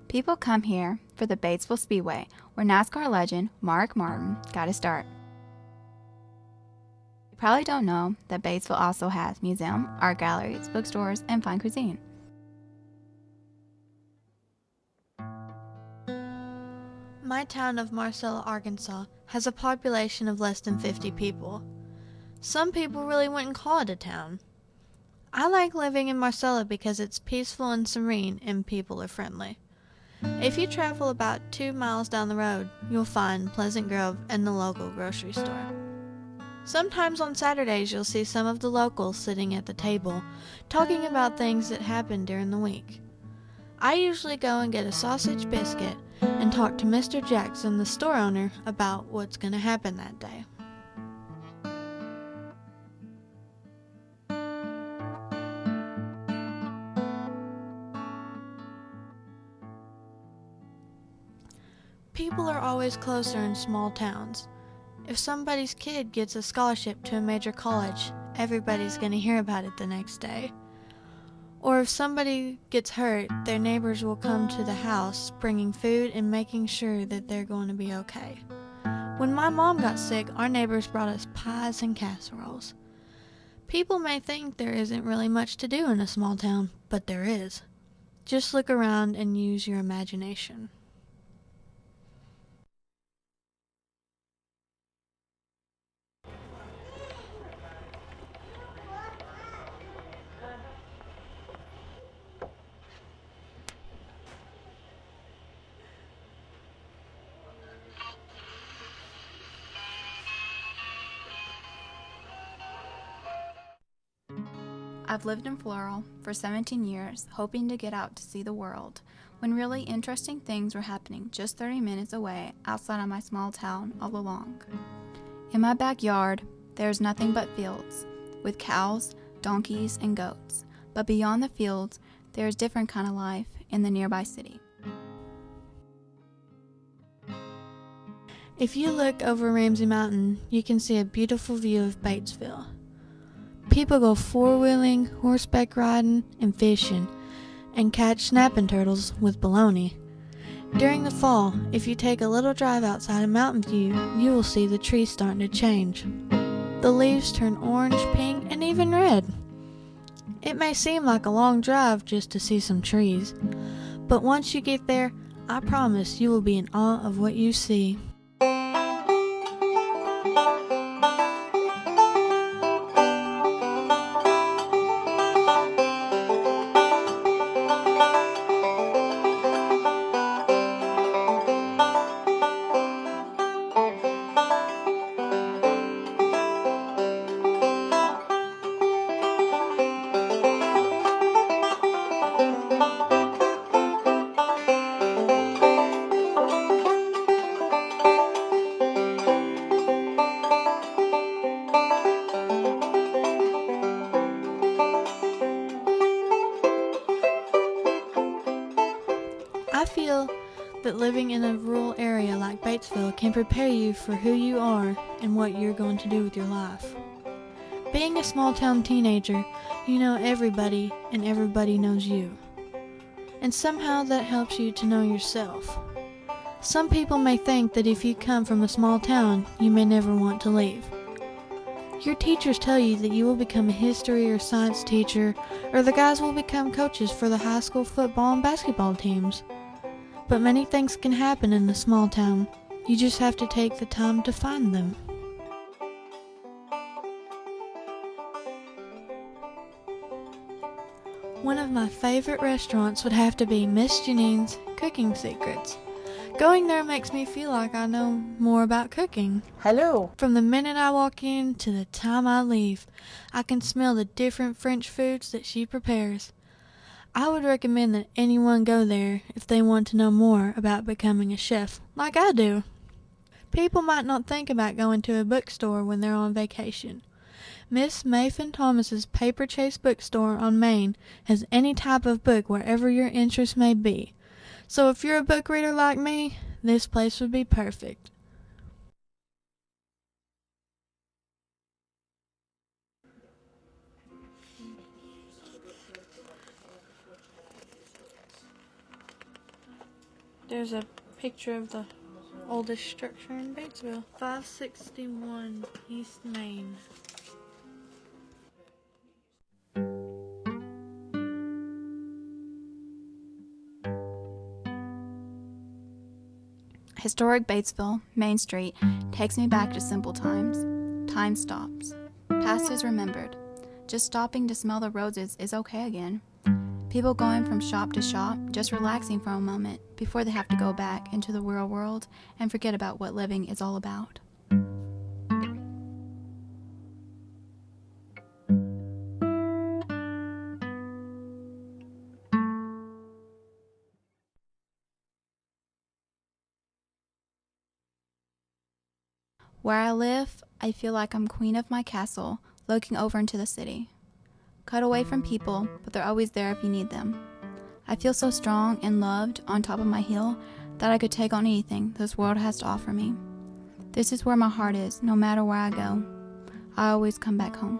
People come here for the Batesville Speedway, where NASCAR legend Mark Martin got his start. You probably don't know that Batesville also has museum, art galleries, bookstores, and fine cuisine. My town of Marcella, Arkansas has a population of less than 50 people. Some people really wouldn't call it a town. I like living in Marcella because it's peaceful and serene and people are friendly. If you travel about 2 miles down the road, you'll find Pleasant Grove and the local grocery store. Sometimes on Saturdays you'll see some of the locals sitting at the table, talking about things that happened during the week. I usually go and get a sausage biscuit and talk to Mr. Jackson, the store owner, about what's going to happen that day. People are always closer in small towns. If somebody's kid gets a scholarship to a major college, everybody's going to hear about it the next day. Or if somebody gets hurt, their neighbors will come to the house bringing food and making sure that they're going to be okay. When my mom got sick, our neighbors brought us pies and casseroles. People may think there isn't really much to do in a small town, but there is. Just look around and use your imagination. I've lived in Floral for 17 years, hoping to get out to see the world, when really interesting things were happening just 30 minutes away outside of my small town of LYON. In my backyard, there's nothing but fields, with cows, donkeys, and goats. But beyond the fields, there's different kind of life in the nearby city. If you look over Ramsey Mountain, you can see a beautiful view of Batesville. People go four-wheeling, horseback riding, and fishing, and catch snapping turtles with bologna. During the fall, if you take a little drive outside of Mountain View, you will see the trees starting to change. The leaves turn orange, pink, and even red. It may seem like a long drive just to see some trees, but once you get there, I promise you will be in awe of what you see. I feel that living in a rural area like Batesville can prepare you for who you are and what you're going to do with your life. Being a small town teenager, you know everybody and everybody knows you. And somehow that helps you to know yourself. Some people may think that if you come from a small town, you may never want to leave. Your teachers tell you that you will become a history or science teacher, or the guys will become coaches for the high school football and basketball teams. But many things can happen in a small town. You just have to take the time to find them. One of my favorite restaurants would have to be Miss Janine's Cooking Secrets. Going there makes me feel like I know more about cooking. Hello. From the minute I walk in to the time I leave, I can smell the different French foods that she prepares. I would recommend that anyone go there if they want to know more about becoming a chef, like I do. People might not think about going to a bookstore when they're on vacation. Miss Mayfin Thomas's Paper Chase Bookstore on Main has any type of book wherever your interest may be. So if you're a book reader like me, this place would be perfect. There's a picture of the oldest structure in Batesville. 561 East Main. Historic Batesville, Main Street, takes me back to simple times. Time stops. Past is remembered. Just stopping to smell the roses is okay again. People going from shop to shop, just relaxing for a moment before they have to go back into the real world and forget about what living is all about. Where I live, I feel like I'm queen of my castle, looking over into the city. Cut away from people, but they're always there if you need them. I feel so strong and loved on top of my hill that I could take on anything this world has to offer me. This is where my heart is, no matter where I go. I always come back home.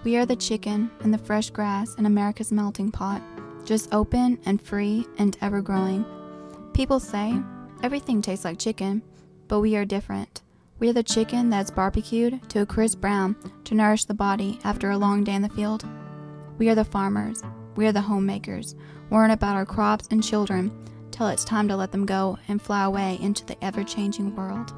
We are the chicken and the fresh grass in America's melting pot, just open and free and ever growing. People say everything tastes like chicken, but we are different. We are the chicken that's barbecued to a crisp brown to nourish the body after a long day in the field. We are the farmers. We are the homemakers, worrying about our crops and children till it's time to let them go and fly away into the ever-changing world.